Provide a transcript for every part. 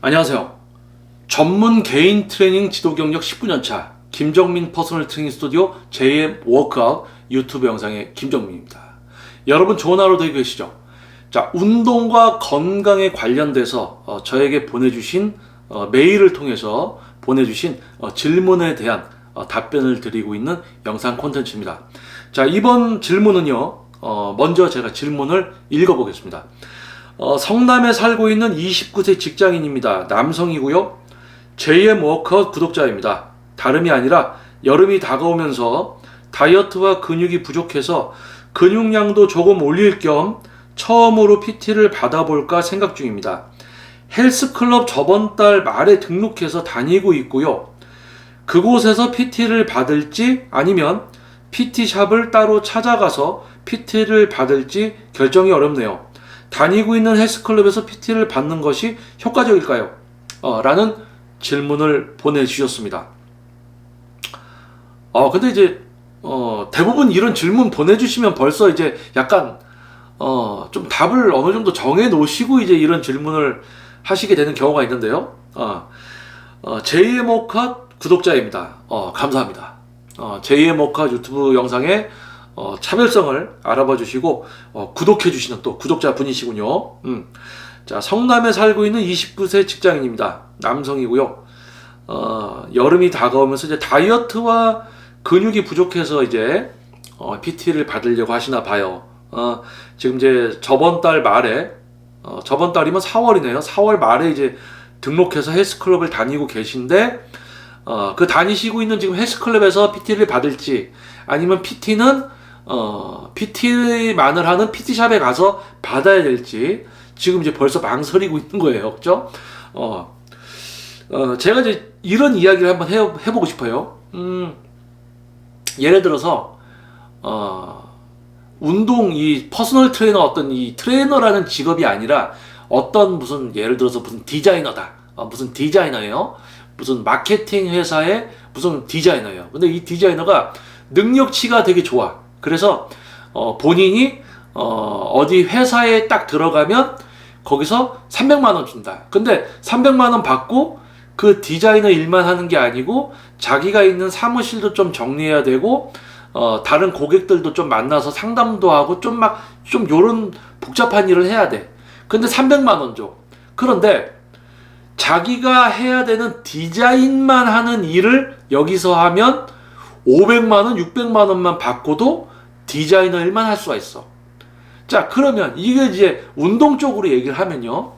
안녕하세요. 전문 개인 트레이닝 지도 경력 19년차 김정민 퍼스널 트레이닝 스튜디오 JM 워크아웃 유튜브 영상의 김정민입니다. 여러분 좋은 하루 되고 계시죠? 자, 운동과 건강에 관련돼서 저에게 보내주신 메일을 통해서 보내주신 질문에 대한 답변을 드리고 있는 영상 콘텐츠입니다. 자, 이번 질문은요, 먼저 제가 질문을 읽어보겠습니다. 성남에 살고 있는 29세 직장인입니다. 남성이고요. JM 워크아웃 구독자입니다. 다름이 아니라 여름이 다가오면서 다이어트와 근육이 부족해서 근육량도 조금 올릴 겸 처음으로 PT를 받아볼까 생각 중입니다. 헬스클럽 저번 달 말에 등록해서 다니고 있고요. 그곳에서 PT를 받을지 아니면 PT샵을 따로 찾아가서 PT를 받을지 결정이 어렵네요. 다니고 있는 헬스클럽에서 PT를 받는 것이 효과적일까요? 라는 질문을 보내주셨습니다. 근데 이제 대부분 이런 질문 보내주시면 벌써 이제 약간 좀 답을 어느 정도 정해 놓으시고 이제 이런 질문을 하시게 되는 경우가 있는데요. JM 워크아웃 구독자입니다. 감사합니다. JM 워크아웃 유튜브 영상에 차별성을 알아봐 주시고 구독해 주시는 또 구독자 분이시군요. 자, 성남에 살고 있는 29세 직장인입니다. 남성이고요. 여름이 다가오면서 이제 다이어트와 근육이 부족해서 이제 PT를 받으려고 하시나 봐요. 지금 이제 저번 달 말에 저번 달이면 4월이네요. 4월 말에 이제 등록해서 헬스클럽을 다니고 계신데 그 다니시고 있는 지금 헬스클럽에서 PT를 받을지 아니면 PT만을 하는 PT샵에 가서 받아야 될지 지금 이제 벌써 망설이고 있는 거예요. 그죠? 제가 이제 이런 이야기를 한번 해보고 싶어요. 예를 들어서, 운동, 이 퍼스널 트레이너 어떤 이 트레이너라는 직업이 아니라 어떤 무슨 예를 들어서 무슨 디자이너다. 무슨 디자이너예요. 무슨 마케팅 회사의 무슨 디자이너예요. 근데 이 디자이너가 능력치가 되게 좋아. 그래서 본인이 어디 회사에 딱 들어가면 거기서 300만 원 준다. 근데 300만 원 받고 그 디자이너 일만 하는 게 아니고 자기가 있는 사무실도 좀 정리해야 되고 다른 고객들도 좀 만나서 상담도 하고 좀 요런 복잡한 일을 해야 돼. 근데 300만 원 줘. 그런데 자기가 해야 되는 디자인만 하는 일을 여기서 하면 500만 원, 600만 원만 받고도 디자이너 일만 할 수가 있어. 자, 그러면 이게 이제 운동 쪽으로 얘기를 하면요.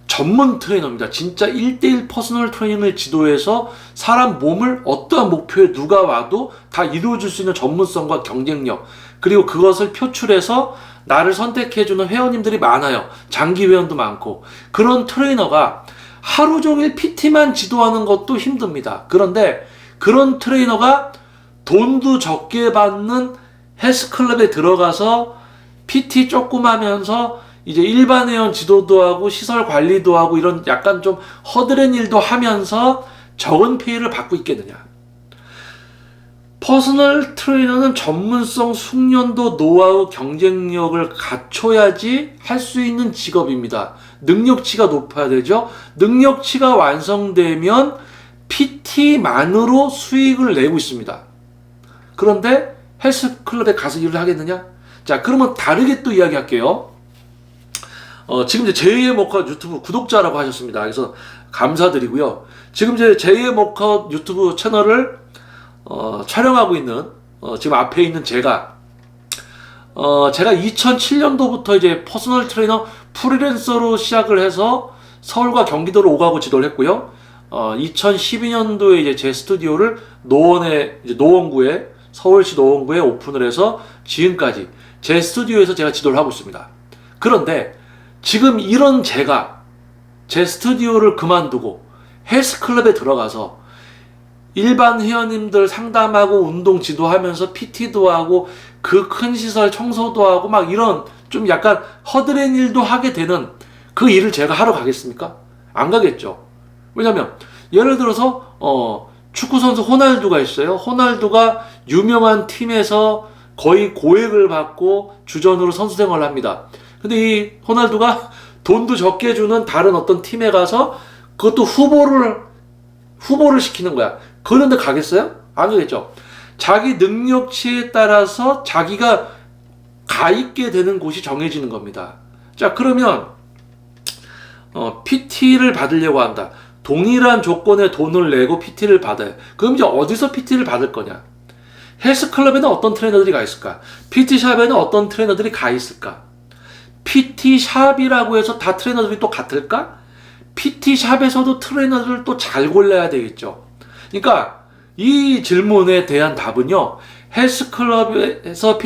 전문 트레이너입니다. 진짜 1대1 퍼스널 트레이닝을 지도해서 사람 몸을 어떠한 목표에 누가 와도 다 이루어줄 수 있는 전문성과 경쟁력, 그리고 그것을 표출해서 나를 선택해주는 회원님들이 많아요. 장기 회원도 많고. 그런 트레이너가 하루 종일 PT만 지도하는 것도 힘듭니다. 그런데 그런 트레이너가 돈도 적게 받는 헬스클럽에 들어가서 PT 조금 하면서 이제 일반 회원 지도도 하고 시설 관리도 하고 이런 약간 좀 허드렛 일도 하면서 적은 페이를 받고 있겠느냐. 퍼스널 트레이너는 전문성, 숙련도, 노하우, 경쟁력을 갖춰야지 할 수 있는 직업입니다. 능력치가 높아야 되죠. 능력치가 완성되면 PT만으로 수익을 내고 있습니다. 그런데 헬스클럽에 가서 일을 하겠느냐? 자, 그러면 다르게 또 이야기할게요. 지금 이제 JM 워크아웃 유튜브 구독자라고 하셨습니다. 그래서 감사드리고요. 지금 이제 JM 워크아웃 유튜브 채널을 촬영하고 있는 지금 앞에 있는 제가 2007년도부터 이제 퍼스널 트레이너 프리랜서로 시작을 해서 서울과 경기도로 오가고 지도를 했고요. 2012년도에 이제 제 스튜디오를 노원구에 서울시 노원구에 오픈을 해서 지금까지 제 스튜디오에서 제가 지도를 하고 있습니다. 그런데 지금 이런 제가 제 스튜디오를 그만두고 헬스클럽에 들어가서 일반 회원님들 상담하고 운동 지도하면서 PT도 하고 그 큰 시설 청소도 하고 막 이런 좀 약간 허드렛 일도 하게 되는 그 일을 제가 하러 가겠습니까? 안 가겠죠. 왜냐면 예를 들어서 축구선수 호날두가 있어요. 호날두가 유명한 팀에서 거의 고액을 받고 주전으로 선수 생활을 합니다. 근데 이 호날두가 돈도 적게 주는 다른 어떤 팀에 가서 그것도 후보를 시키는 거야. 그런데 가겠어요? 안 가겠죠. 자기 능력치에 따라서 자기가 가 있게 되는 곳이 정해지는 겁니다. 자, 그러면 PT를 받으려고 한다. 동일한 조건의 돈을 내고 PT를 받아요. 그럼 이제 어디서 PT를 받을 거냐? 헬스클럽에는 어떤 트레이너들이 가 있을까? PT샵에는 어떤 트레이너들이 가 있을까? PT샵이라고 해서 다 트레이너들이 또 같을까? PT샵에서도 트레이너들을 또 잘 골라야 되겠죠. 그러니까 이 질문에 대한 답은요, 헬스클럽에서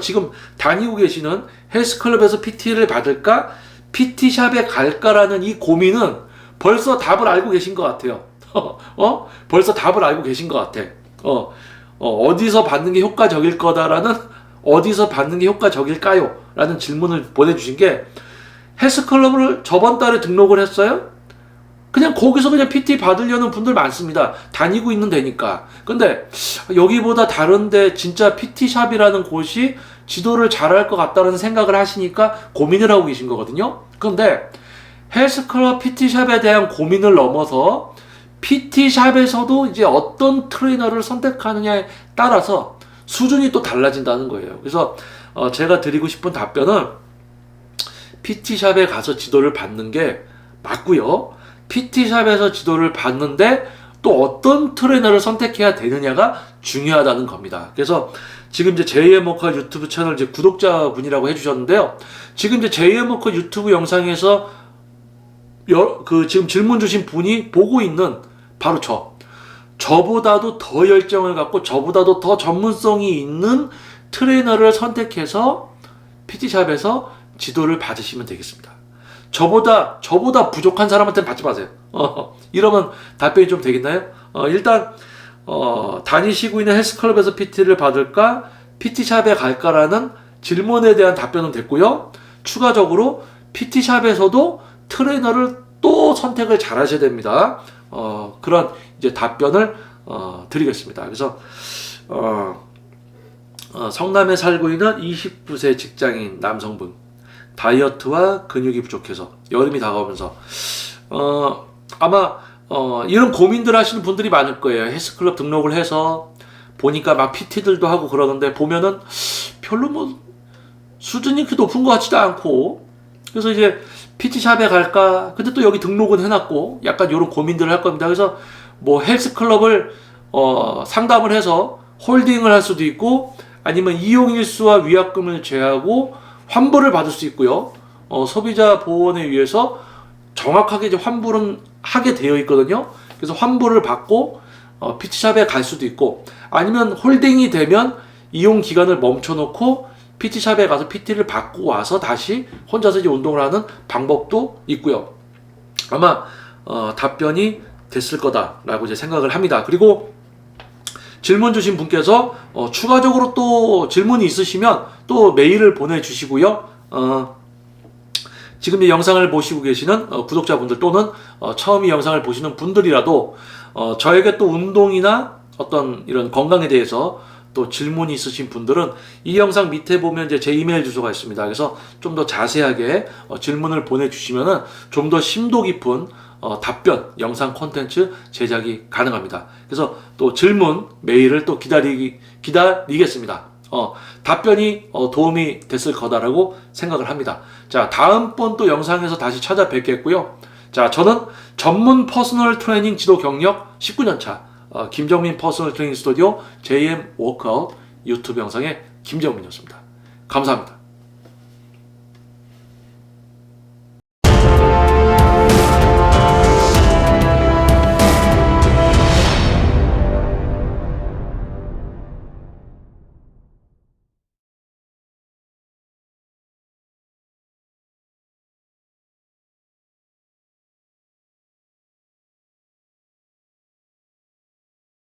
지금 다니고 계시는 헬스클럽에서 PT를 받을까? PT샵에 갈까라는 이 고민은 벌써 답을 알고 계신 것 같아요. 벌써 답을 알고 계신 것 같아. 어디서 받는 게 효과적일 거다라는, 어디서 받는 게 효과적일까요? 라는 질문을 보내주신 게, 헬스클럽을 저번 달에 등록을 했어요? 그냥 거기서 그냥 PT 받으려는 분들 많습니다. 다니고 있는 데니까. 근데 여기보다 다른데 진짜 PT샵이라는 곳이 지도를 잘할 것 같다는 생각을 하시니까 고민을 하고 계신 거거든요. 근데 헬스클럽 PT샵에 대한 고민을 넘어서 PT샵에서도 이제 어떤 트레이너를 선택하느냐에 따라서 수준이 또 달라진다는 거예요. 그래서 제가 드리고 싶은 답변은 PT샵에 가서 지도를 받는 게 맞고요. PT샵에서 지도를 받는데 또 어떤 트레이너를 선택해야 되느냐가 중요하다는 겁니다. 그래서 지금 이제 JM 워커 유튜브 채널 이제 구독자분이라고 해주셨는데요. 지금 이제 JM 워커 유튜브 영상에서 지금 질문 주신 분이 보고 있는 바로 저보다도 더 열정을 갖고 저보다도 더 전문성이 있는 트레이너를 선택해서 PT샵에서 지도를 받으시면 되겠습니다. 저보다 부족한 사람한테는 받지 마세요. 이러면 답변이 좀 되겠나요? 일단 다니시고 있는 헬스클럽에서 PT를 받을까? PT샵에 갈까라는 질문에 대한 답변은 됐고요. 추가적으로 PT샵에서도 트레이너를 또 선택을 잘 하셔야 됩니다. 그런 이제 답변을 드리겠습니다. 그래서 성남에 살고 있는 29세 직장인 남성분, 다이어트와 근육이 부족해서 여름이 다가오면서 아마 이런 고민들 하시는 분들이 많을 거예요. 헬스클럽 등록을 해서 보니까 막 PT들도 하고 그러는데 보면은 별로 뭐 수준이 그렇게 높은 것 같지도 않고, 그래서 이제 PT샵에 갈까? 근데 또 여기 등록은 해놨고 약간 이런 고민들을 할 겁니다. 그래서 뭐 헬스클럽을 상담을 해서 홀딩을 할 수도 있고, 아니면 이용일수와 위약금을 제하고 환불을 받을 수 있고요. 소비자 보호원에 의해서 정확하게 이제 환불은 하게 되어 있거든요. 그래서 환불을 받고 PT샵에 갈 수도 있고, 아니면 홀딩이 되면 이용 기간을 멈춰놓고 PT샵에 가서 PT를 받고 와서 다시 혼자서 이제 운동을 하는 방법도 있고요. 아마 답변이 됐을 거다라고 이제 생각을 합니다. 그리고 질문 주신 분께서 추가적으로 또 질문이 있으시면 또 메일을 보내주시고요. 지금 이 영상을 보시고 계시는 구독자분들 또는 처음 이 영상을 보시는 분들이라도 저에게 또 운동이나 어떤 이런 건강에 대해서 또 질문이 있으신 분들은 이 영상 밑에 보면 이제 제 이메일 주소가 있습니다. 그래서 좀 더 자세하게 질문을 보내주시면은 좀 더 심도 깊은 답변 영상 콘텐츠 제작이 가능합니다. 그래서 또 질문 메일을 또 기다리겠습니다. 답변이 도움이 됐을 거다라고 생각을 합니다. 자, 다음번 또 영상에서 다시 찾아뵙겠고요. 자, 저는 전문 퍼스널 트레이닝 지도 경력 19년차 김정민 퍼스널 트레이닝 스튜디오 JM 워크아웃 유튜브 영상의 김정민이었습니다. 감사합니다.